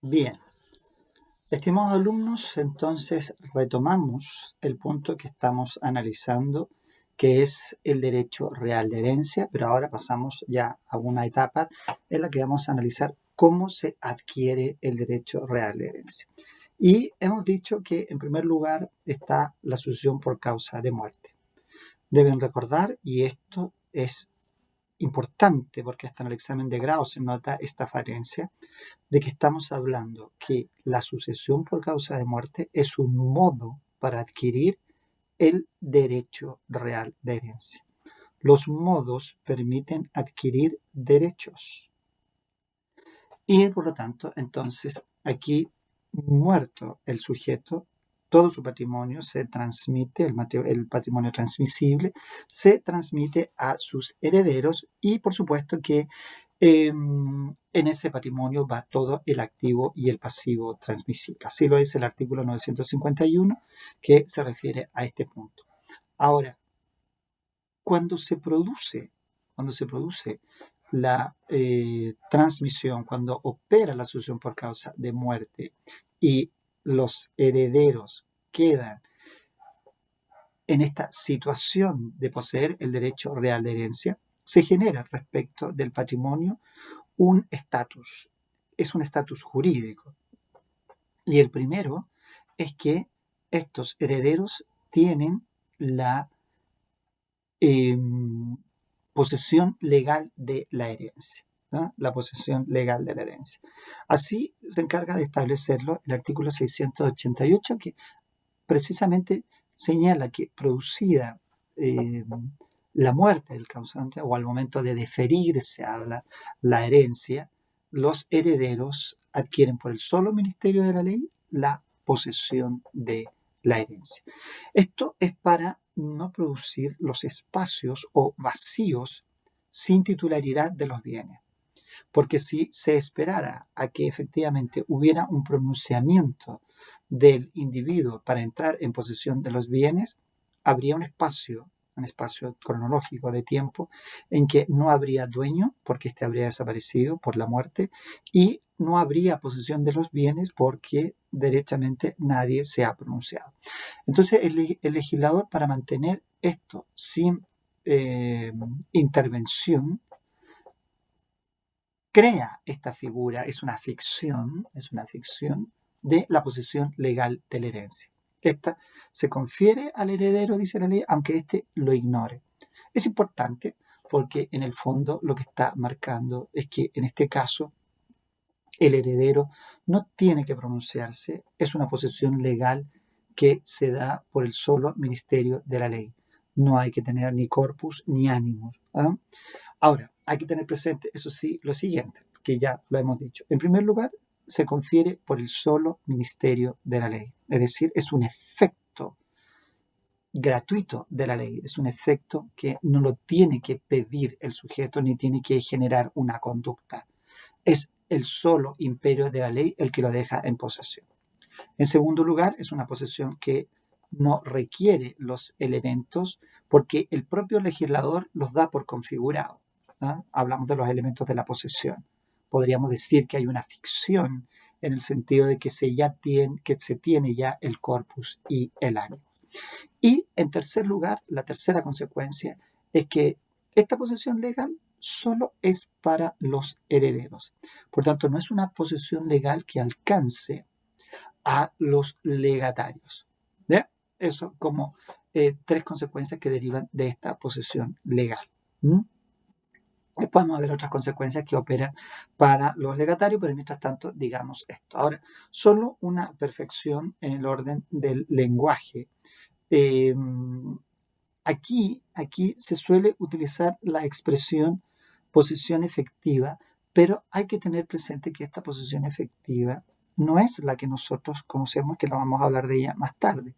Bien, estimados alumnos, entonces retomamos el punto que estamos analizando, que es el derecho real de herencia, pero ahora pasamos ya a una etapa en la que vamos a analizar cómo se adquiere el derecho real de herencia. Y hemos dicho que en primer lugar está la sucesión por causa de muerte. Deben recordar, y esto es importante porque hasta en el examen de grado se nota esta falencia, de que estamos hablando que la sucesión por causa de muerte es un modo para adquirir el derecho real de herencia. Los modos permiten adquirir derechos. Y por lo tanto, entonces, aquí, muerto el sujeto, todo su patrimonio se transmite, el patrimonio transmisible, se transmite a sus herederos y por supuesto que en ese patrimonio va todo el activo y el pasivo transmisible. Así lo dice el artículo 951 que se refiere a este punto. Ahora, cuando se produce la transmisión, cuando opera la sucesión por causa de muerte y los herederos quedan en esta situación de poseer el derecho real de herencia, se genera respecto del patrimonio un estatus, es un estatus jurídico. Y el primero es que estos herederos tienen la posesión legal de la herencia. ¿No? La posesión legal de la herencia. Así se encarga de establecerlo el artículo 688, que precisamente señala que producida la muerte del causante o al momento de deferirse a la herencia, los herederos adquieren por el solo ministerio de la ley la posesión de la herencia. Esto es para no producir los espacios o vacíos sin titularidad de los bienes. Porque si se esperara a que efectivamente hubiera un pronunciamiento del individuo para entrar en posesión de los bienes, habría un espacio cronológico de tiempo en que no habría dueño porque éste habría desaparecido por la muerte y no habría posesión de los bienes porque derechamente nadie se ha pronunciado. Entonces el legislador, para mantener esto sin intervención, crea esta figura, es una ficción de la posesión legal de la herencia. Esta se confiere al heredero, dice la ley, aunque éste lo ignore. Es importante porque en el fondo lo que está marcando es que en este caso el heredero no tiene que pronunciarse, es una posesión legal que se da por el solo ministerio de la ley. No hay que tener ni corpus ni ánimos. ¿Ah? Ahora, hay que tener presente, eso sí, lo siguiente, que ya lo hemos dicho. En primer lugar, se confiere por el solo ministerio de la ley. Es decir, es un efecto gratuito de la ley. Es un efecto que no lo tiene que pedir el sujeto ni tiene que generar una conducta. Es el solo imperio de la ley el que lo deja en posesión. En segundo lugar, es una posesión que no requiere los elementos porque el propio legislador los da por configurado. ¿Ah? Hablamos de los elementos de la posesión. Podríamos decir que hay una ficción en el sentido de que se tiene ya el corpus y el ánimo. Y en tercer lugar, la tercera consecuencia es que esta posesión legal solo es para los herederos. Por tanto, no es una posesión legal que alcance a los legatarios. ¿Ya? Eso como tres consecuencias que derivan de esta posesión legal. Después vamos a ver otras consecuencias que operan para los legatarios, pero mientras tanto digamos esto. Ahora, solo una perfección en el orden del lenguaje. Aquí se suele utilizar la expresión posesión efectiva, pero hay que tener presente que esta posesión efectiva no es la que nosotros conocemos, que la vamos a hablar de ella más tarde,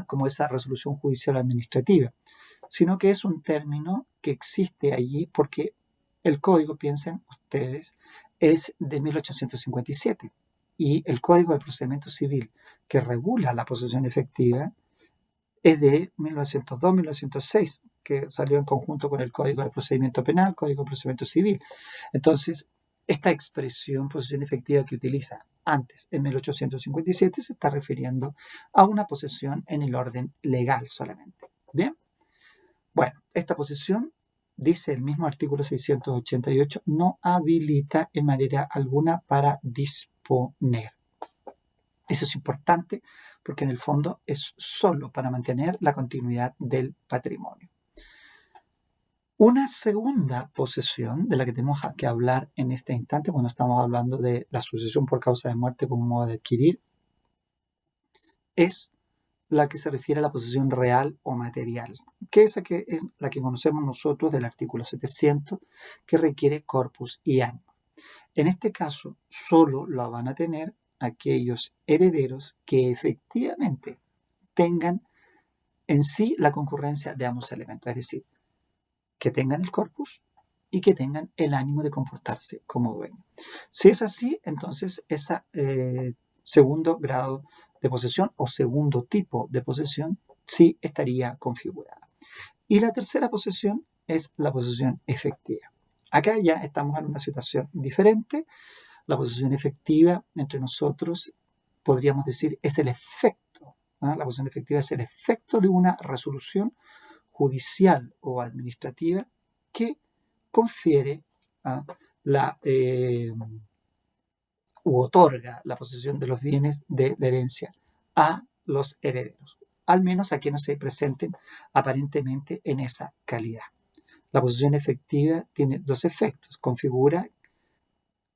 como esa resolución judicial administrativa, sino que es un término que existe allí porque el código, piensen ustedes, es de 1857 y el Código de Procedimiento Civil que regula la posesión efectiva es de 1902-1906, que salió en conjunto con el Código de Procedimiento Penal, Código de Procedimiento Civil. Entonces, esta expresión, posesión efectiva, que utiliza Antes, en 1857, se está refiriendo a una posesión en el orden legal solamente. ¿Bien? Bueno, esta posesión, dice el mismo artículo 688, no habilita en manera alguna para disponer. Eso es importante porque en el fondo es solo para mantener la continuidad del patrimonio. Una segunda posesión de la que tenemos que hablar en este instante, cuando estamos hablando de la sucesión por causa de muerte como modo de adquirir, es la que se refiere a la posesión real o material, que es la que conocemos nosotros del artículo 700, que requiere corpus y ánima. En este caso, solo la van a tener aquellos herederos que efectivamente tengan en sí la concurrencia de ambos elementos, es decir, que tengan el corpus y que tengan el ánimo de comportarse como dueño. Si es así, entonces ese segundo grado de posesión o segundo tipo de posesión sí estaría configurada. Y la tercera posesión es la posesión efectiva. Acá ya estamos en una situación diferente. La posesión efectiva entre nosotros, podríamos decir, es el efecto. ¿No? La posesión efectiva es el efecto de una resolución judicial o administrativa que confiere u otorga la posesión de los bienes de la herencia a los herederos, al menos a quienes se presenten aparentemente en esa calidad. La posesión efectiva tiene dos efectos: configura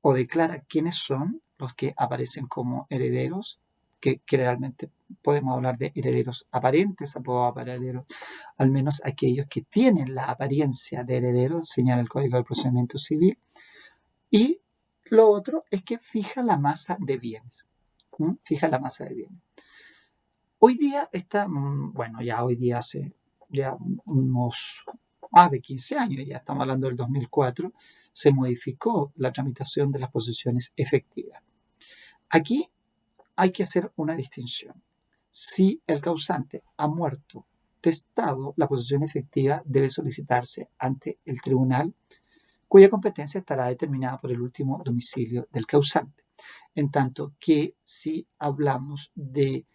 o declara quiénes son los que aparecen como herederos, que realmente podemos hablar de herederos aparentes, herederos, al menos aquellos que tienen la apariencia de herederos, señala el Código de Procedimiento Civil. Y lo otro es que fija la masa de bienes. Fija la masa de bienes. Hoy día está, bueno, ya hoy día hace ya unos más de 15 años, ya estamos hablando del 2004, se modificó la tramitación de las posesiones efectivas. Aquí hay que hacer una distinción. Si el causante ha muerto testado, la posesión efectiva debe solicitarse ante el tribunal, cuya competencia estará determinada por el último domicilio del causante. En tanto que si hablamos de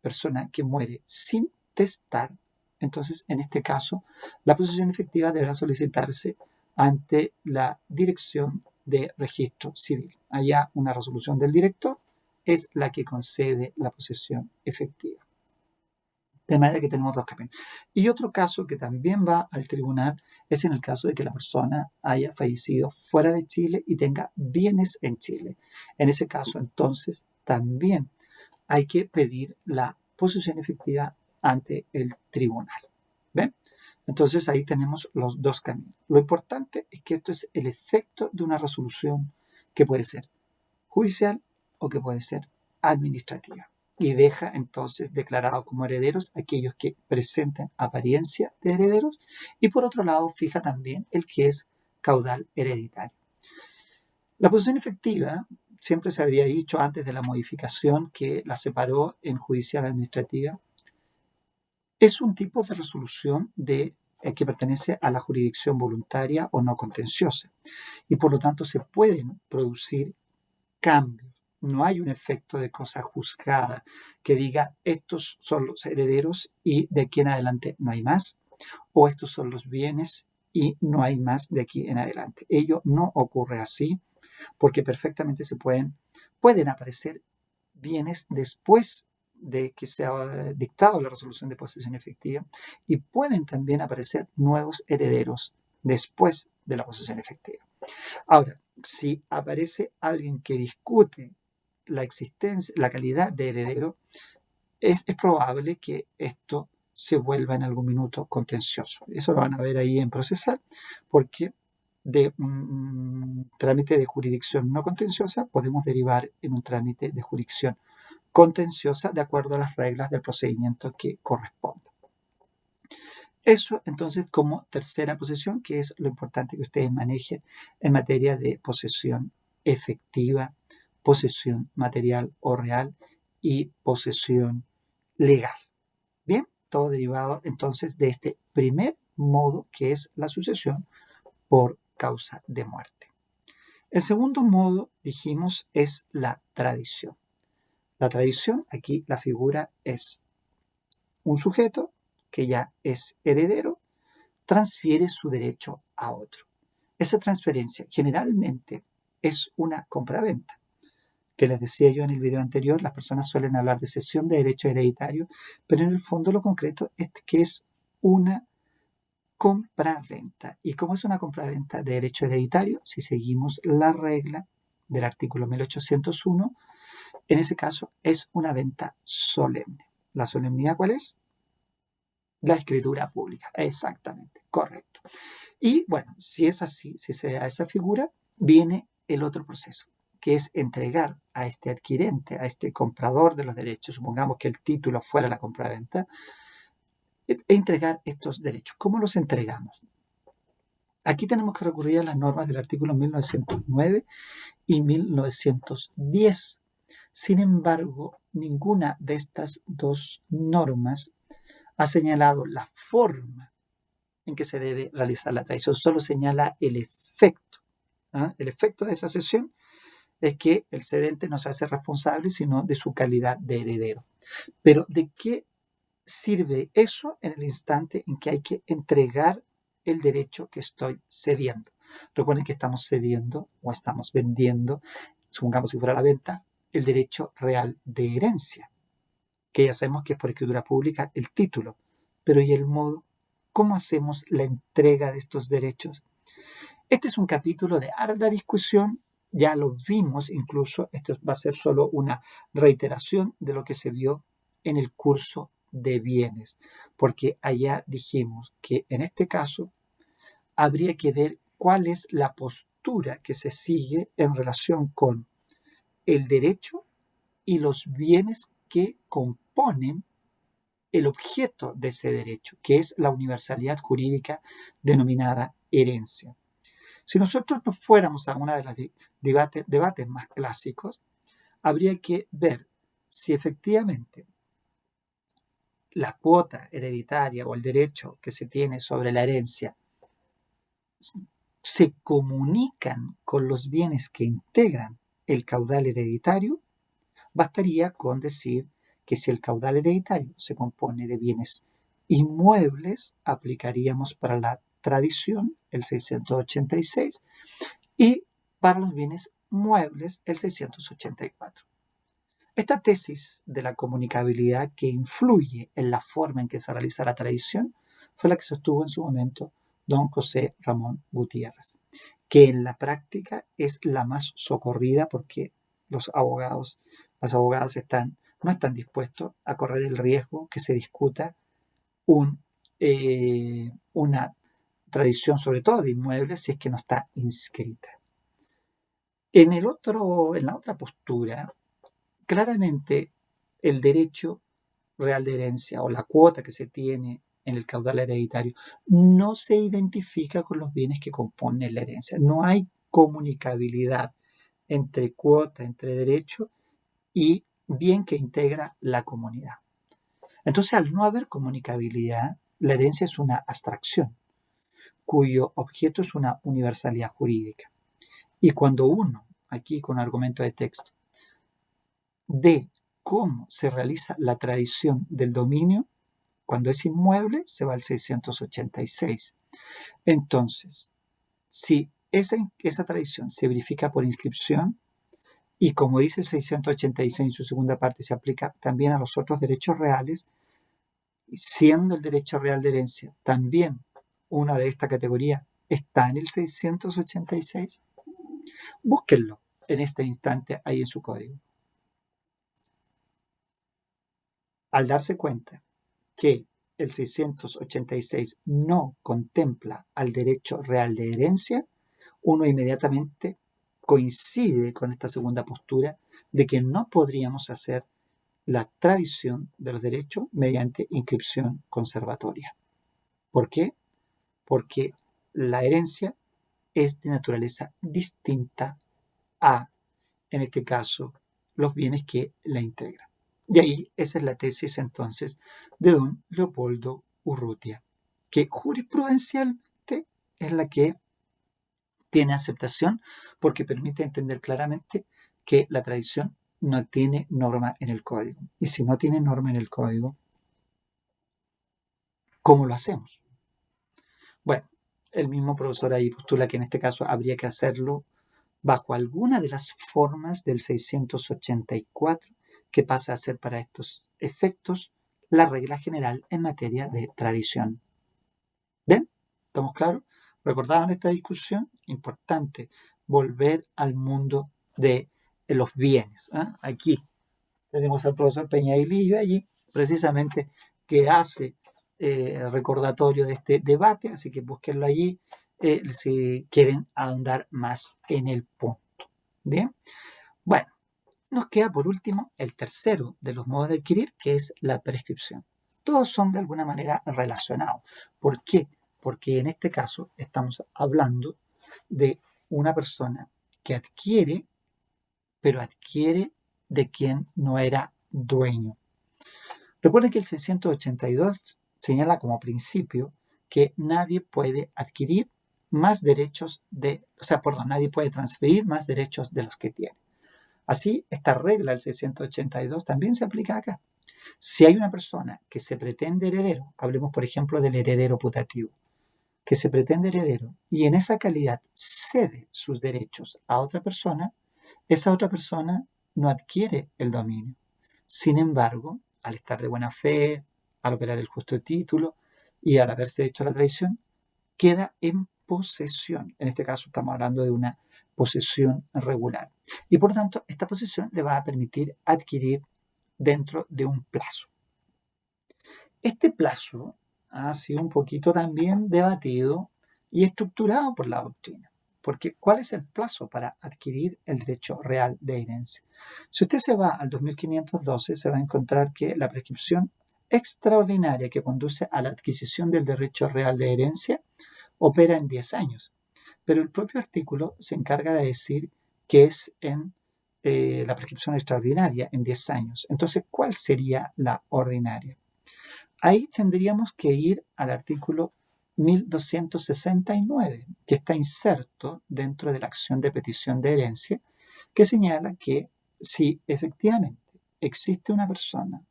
persona que muere sin testar, entonces en este caso la posesión efectiva deberá solicitarse ante la Dirección de Registro Civil. Allá una resolución del director es la que concede la posesión efectiva. De manera que tenemos dos caminos. Y otro caso que también va al tribunal es en el caso de que la persona haya fallecido fuera de Chile y tenga bienes en Chile. En ese caso, entonces, también hay que pedir la posesión efectiva ante el tribunal. ¿Ven? Entonces ahí tenemos los dos caminos. Lo importante es que esto es el efecto de una resolución que puede ser judicial o que puede ser administrativa. Y deja entonces declarados como herederos aquellos que presenten apariencia de herederos, y por otro lado fija también el que es caudal hereditario. La posesión efectiva, siempre se había dicho antes de la modificación que la separó en judicial administrativa, es un tipo de resolución que pertenece a la jurisdicción voluntaria o no contenciosa, y por lo tanto se pueden producir cambios. No hay un efecto de cosa juzgada que diga estos son los herederos y de aquí en adelante no hay más, o estos son los bienes y no hay más de aquí en adelante. Ello no ocurre así, porque perfectamente pueden aparecer bienes después de que se ha dictado la resolución de posesión efectiva, y pueden también aparecer nuevos herederos después de la posesión efectiva. Ahora, si aparece alguien que discute la existencia, la calidad de heredero, es probable que esto se vuelva en algún minuto contencioso. Eso lo van a ver ahí en procesal, porque de un trámite de jurisdicción no contenciosa podemos derivar en un trámite de jurisdicción contenciosa de acuerdo a las reglas del procedimiento que corresponda. Eso entonces como tercera posesión, que es lo importante que ustedes manejen en materia de posesión efectiva, posesión material o real y posesión legal. Bien, todo derivado entonces de este primer modo, que es la sucesión por causa de muerte. El segundo modo, dijimos, es la tradición. La tradición, aquí la figura es un sujeto que ya es heredero, transfiere su derecho a otro. Esa transferencia generalmente es una compraventa. Que les decía yo en el video anterior, las personas suelen hablar de cesión de derechos hereditarios, pero en el fondo lo concreto es que es una compraventa. ¿Y cómo es una compraventa de derecho hereditario? Si seguimos la regla del artículo 1801, en ese caso es una venta solemne. ¿La solemnidad cuál es? La escritura pública. Exactamente, correcto. Y bueno, si es así, si se da esa figura, viene el otro proceso, que es entregar a este adquirente, a este comprador de los derechos, supongamos que el título fuera la compraventa, entregar estos derechos. ¿Cómo los entregamos? Aquí tenemos que recurrir a las normas del artículo 1909 y 1910. Sin embargo, ninguna de estas dos normas ha señalado la forma en que se debe realizar la tradición, solo señala el efecto. El efecto de esa cesión es que el cedente no se hace responsable, sino de su calidad de heredero. Pero ¿de qué sirve eso en el instante en que hay que entregar el derecho que estoy cediendo? Recuerden que estamos cediendo o estamos vendiendo, supongamos si fuera la venta, el derecho real de herencia, que ya sabemos que es por escritura pública el título. Pero ¿y el modo? ¿Cómo hacemos la entrega de estos derechos? Este es un capítulo de harta discusión, ya lo vimos incluso, esto va a ser solo una reiteración de lo que se vio en el curso de bienes, porque allá dijimos que en este caso habría que ver cuál es la postura que se sigue en relación con el derecho y los bienes que componen el objeto de ese derecho, que es la universalidad jurídica denominada herencia. Si nosotros nos fuéramos a uno de los debates más clásicos, habría que ver si efectivamente la cuota hereditaria o el derecho que se tiene sobre la herencia se comunican con los bienes que integran el caudal hereditario. Bastaría con decir que si el caudal hereditario se compone de bienes inmuebles, aplicaríamos para la tradición el 686 y para los bienes muebles el 684. Esta tesis de la comunicabilidad que influye en la forma en que se realiza la tradición fue la que sostuvo en su momento don José Ramón Gutiérrez, que en la práctica es la más socorrida porque los abogados, las abogadas no están dispuestos a correr el riesgo que se discuta una tradición, sobre todo de inmuebles, si es que no está inscrita. En la otra postura, claramente el derecho real de herencia o la cuota que se tiene en el caudal hereditario no se identifica con los bienes que componen la herencia. No hay comunicabilidad entre cuota, entre derecho y bien que integra la comunidad. Entonces, al no haber comunicabilidad, la herencia es una abstracción cuyo objeto es una universalidad jurídica. Y cuando uno, aquí con argumento de texto, de cómo se realiza la tradición del dominio, cuando es inmueble se va al 686. Entonces, si esa tradición se verifica por inscripción, y como dice el 686 en su segunda parte, se aplica también a los otros derechos reales, siendo el derecho real de herencia también una de esta categoría, está en el 686, búsquenlo en este instante ahí en su código. Al darse cuenta que el 686 no contempla al derecho real de herencia, uno inmediatamente coincide con esta segunda postura de que no podríamos hacer la tradición de los derechos mediante inscripción conservatoria. ¿Por qué? Porque la herencia es de naturaleza distinta a, en este caso, los bienes que la integran. De ahí, esa es la tesis entonces de don Leopoldo Urrutia, que jurisprudencialmente es la que tiene aceptación porque permite entender claramente que la tradición no tiene norma en el código. Y si no tiene norma en el código, ¿cómo lo hacemos? Bueno, el mismo profesor ahí postula que en este caso habría que hacerlo bajo alguna de las formas del 684, que pasa a ser para estos efectos la regla general en materia de tradición. ¿Ven? ¿Estamos claros? ¿Recordaban esta discusión? Importante volver al mundo de los bienes. Aquí tenemos al profesor Peñailillo allí, precisamente, que hace recordatorio de este debate, así que búsquenlo allí si quieren ahondar más en el punto. Bien, bueno, nos queda por último el tercero de los modos de adquirir, que es la prescripción. Todos son de alguna manera relacionados. ¿Por qué? Porque en este caso estamos hablando de una persona que adquiere, pero adquiere de quien no era dueño. Recuerden que el 682 señala como principio que nadie puede adquirir más derechos nadie puede transferir más derechos de los que tiene. Así, esta regla del 682 también se aplica acá. Si hay una persona que se pretende heredero, hablemos por ejemplo del heredero putativo, que se pretende heredero y en esa calidad cede sus derechos a otra persona, esa otra persona no adquiere el dominio. Sin embargo, al estar de buena fe, al operar el justo título y al haberse hecho la traición, queda en posesión. En este caso estamos hablando de una posesión regular. Y por lo tanto, esta posesión le va a permitir adquirir dentro de un plazo. Este plazo ha sido un poquito también debatido y estructurado por la doctrina. Porque, ¿cuál es el plazo para adquirir el derecho real de herencia? Si usted se va al 2512, se va a encontrar que la prescripción extraordinaria que conduce a la adquisición del derecho real de herencia opera en 10 años. Pero el propio artículo se encarga de decir que es en la prescripción extraordinaria, en 10 años. Entonces, ¿cuál sería la ordinaria? Ahí tendríamos que ir al artículo 1269, que está inserto dentro de la acción de petición de herencia, que señala que si efectivamente existe una persona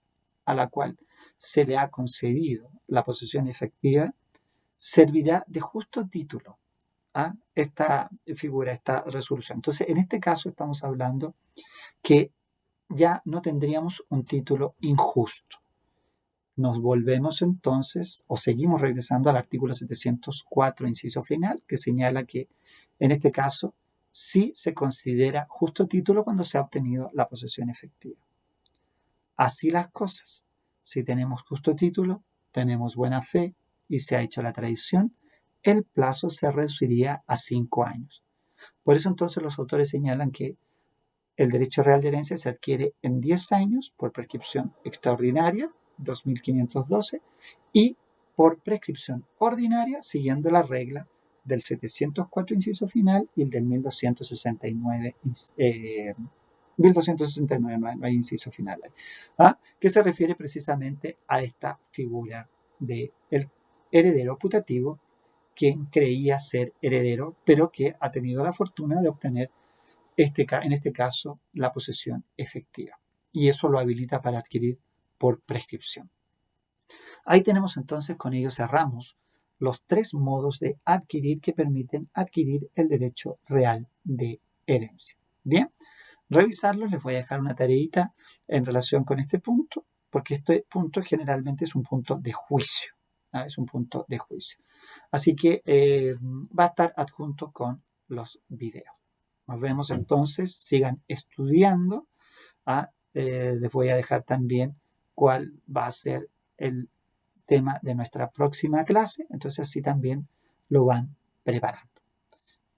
a la cual se le ha concedido la posesión efectiva, servirá de justo título a esta figura, esta resolución. Entonces, en este caso estamos hablando que ya no tendríamos un título injusto. Nos volvemos entonces o seguimos regresando al artículo 704, inciso final, que señala que en este caso sí se considera justo título cuando se ha obtenido la posesión efectiva. Así las cosas. Si tenemos justo título, tenemos buena fe y se ha hecho la tradición, el plazo se reduciría a 5 años. Por eso entonces los autores señalan que el derecho real de herencia se adquiere en 10 años por prescripción extraordinaria, 2512, y por prescripción ordinaria, siguiendo la regla del 704 inciso final y el del 1269 no hay inciso final, que se refiere precisamente a esta figura del heredero putativo, quien creía ser heredero, pero que ha tenido la fortuna de obtener en este caso la posesión efectiva. Y eso lo habilita para adquirir por prescripción. Ahí tenemos entonces, con ello cerramos los 3 modos de adquirir que permiten adquirir el derecho real de herencia. Bien, revisarlos, les voy a dejar una tareita en relación con este punto, porque este punto generalmente es un punto de juicio. Es un punto de juicio. Así que va a estar adjunto con los videos. Nos vemos entonces, sigan estudiando. Les voy a dejar también cuál va a ser el tema de nuestra próxima clase, entonces así también lo van preparando.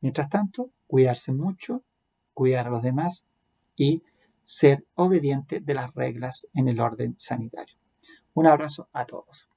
Mientras tanto, cuidarse mucho, cuidar a los demás y ser obediente de las reglas en el orden sanitario. Un abrazo a todos.